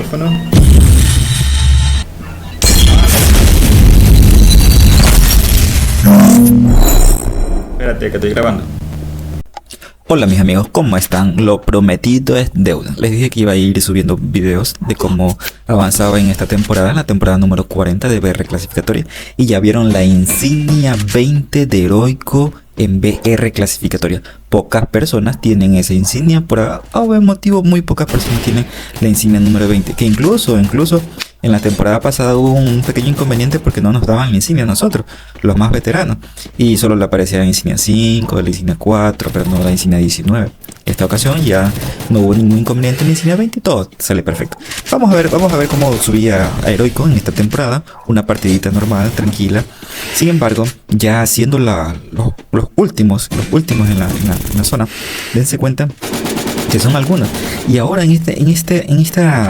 micrófono. Espérate, que estoy grabando. Hola mis amigos, ¿cómo están? Lo prometido es deuda. Les dije que iba a ir subiendo videos de cómo avanzaba en esta temporada, la temporada número 40 de BR clasificatoria. Y ya vieron la insignia 20 de heroico en BR clasificatoria. Pocas personas tienen esa insignia, por algún motivo muy pocas personas tienen la insignia número 20. Que incluso en la temporada pasada hubo un pequeño inconveniente porque no nos daban la insignia a nosotros, los más veteranos. Y solo le aparecía la insignia 5, la insignia 4, pero no la insignia 19. Esta ocasión ya no hubo ningún inconveniente en la insignia 20 y todo sale perfecto. Vamos a ver cómo subía a heroico en esta temporada. Una partidita normal, tranquila. Sin embargo, ya haciendo los últimos en la zona, dense cuenta que son algunos. Y ahora en esta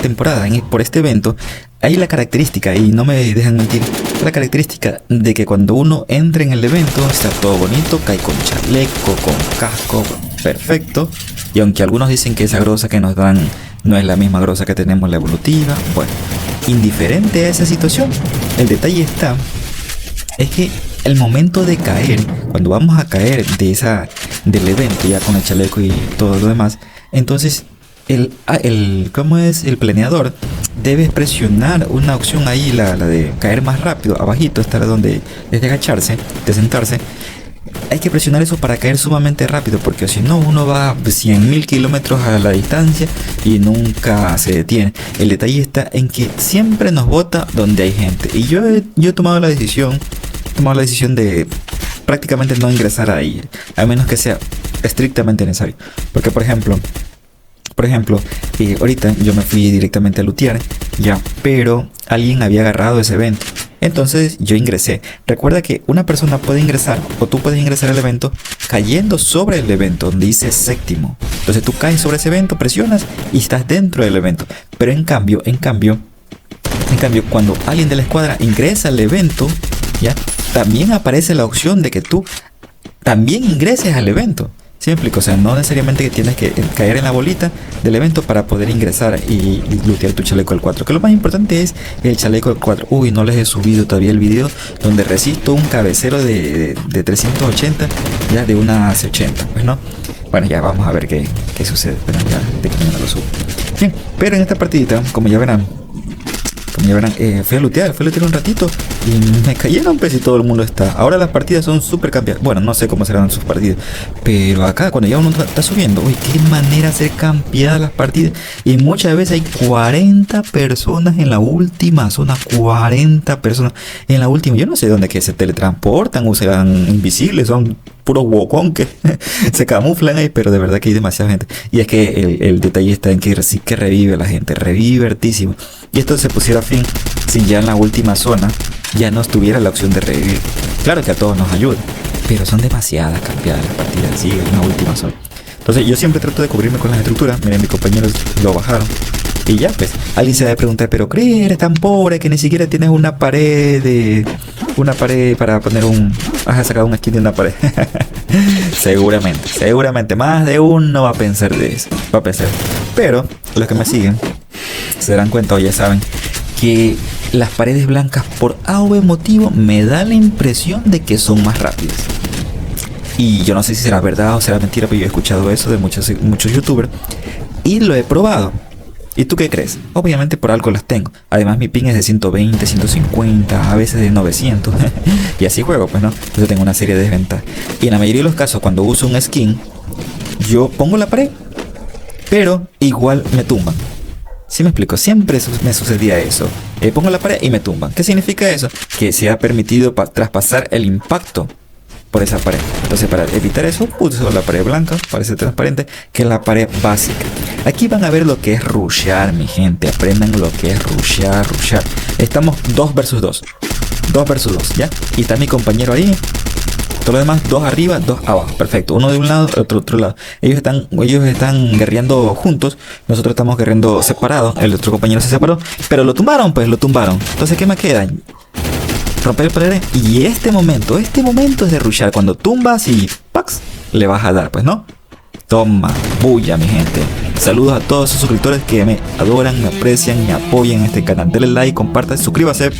temporada, por este evento, hay la característica, y no me dejan mentir, la característica de que cuando uno entra en el evento está todo bonito, cae con chaleco, con casco, perfecto. Y aunque algunos dicen que esa grosa que nos dan no es la misma grosa que tenemos la evolutiva, bueno, indiferente a esa situación, el detalle es que el momento de caer, cuando vamos a caer del evento ya con el chaleco y todo lo demás, entonces el planeador debe presionar una opción ahí, la de caer más rápido, abajito está donde es de agacharse, de sentarse. Hay que presionar eso para caer sumamente rápido, porque si no uno va a 100.000 kilómetros a la distancia y nunca se detiene. El detalle está en que siempre nos bota donde hay gente, y yo he tomado la decisión de prácticamente no ingresar ahí, a menos que sea estrictamente necesario. Porque por ejemplo, ahorita yo me fui directamente a lootear, ya, pero alguien había agarrado ese evento. Entonces yo ingresé. Recuerda que una persona puede ingresar, o tú puedes ingresar al evento cayendo sobre el evento donde dice séptimo. Entonces tú caes sobre ese evento, presionas y estás dentro del evento. Pero en cambio, cuando alguien de la escuadra ingresa al evento, ya, también aparece la opción de que tú también ingreses al evento. ¿Sí me explico? O sea, no necesariamente que tienes que caer en la bolita del evento para poder ingresar y lootear tu chaleco al 4. Que lo más importante es el chaleco al 4. Uy, no les he subido todavía el video donde resisto un cabecero de 380, ya de una C80. Pues no. Bueno, ya vamos a ver qué sucede. Pero ya de que no lo subo. Bien, pero en esta partidita, como ya verán, fui a lootear un ratito y me cayeron, pues, y todo el mundo está. Ahora las partidas son súper cambiadas. Bueno, no sé cómo serán sus partidas, pero acá cuando ya uno está subiendo, uy, qué manera de ser cambiadas las partidas. Y muchas veces hay 40 personas en la última zona, 40 personas en la última. Yo no sé dónde que se teletransportan o serán invisibles, son puro wokon que se camuflan ahí, pero de verdad que hay demasiada gente. Y es que el detalle está en que sí que revive la gente, revive hartísimo. Y esto se pusiera fin si ya en la última zona ya no estuviera la opción de revivir. Claro que a todos nos ayuda, pero son demasiadas cambiadas las partidas así en la última zona. Entonces yo siempre trato de cubrirme con las estructuras. Miren, mis compañeros lo bajaron. Y ya, pues, alguien se debe preguntar, pero ¿crees? Eres tan pobre que ni siquiera tienes una pared para poner has sacado un skin de una pared. Seguramente más de uno va a pensar de eso. Pero los que me siguen se darán cuenta, o ya saben, que las paredes blancas por algún motivo me da la impresión de que son más rápidas. Y yo no sé si será verdad o será mentira, pero yo he escuchado eso de muchos youtubers y lo he probado. ¿Y tú qué crees? Obviamente por algo las tengo. Además mi ping es de 120, 150, a veces de 900. Y así juego, pues no. Entonces tengo una serie de desventajas. Y en la mayoría de los casos, cuando uso un skin, yo pongo la pared, pero igual me tumban. ¿Sí me explico? Siempre me sucedía eso. Pongo la pared y me tumban. ¿Qué significa eso? Que se ha permitido traspasar el impacto por esa pared. Entonces, para evitar eso, uso la pared blanca, parece transparente, que es la pared básica. Aquí van a ver lo que es rushear, mi gente. Aprendan lo que es rushear. Estamos 2 versus 2, ¿ya? Y está mi compañero ahí. Todo lo demás, 2 arriba, 2 abajo. Perfecto. Uno de un lado, otro lado. Ellos están guerreando juntos. Nosotros estamos guerreando separados. El otro compañero se separó. Pero lo tumbaron. Entonces, ¿qué me queda? Romper el pared. Y este momento es de rushar. Cuando tumbas y ¡pax! Le vas a dar, pues, ¿no? Toma, bulla, mi gente. Saludos a todos sus suscriptores que me adoran, me aprecian, me apoyan en este canal. Denle like, compartan, suscríbase.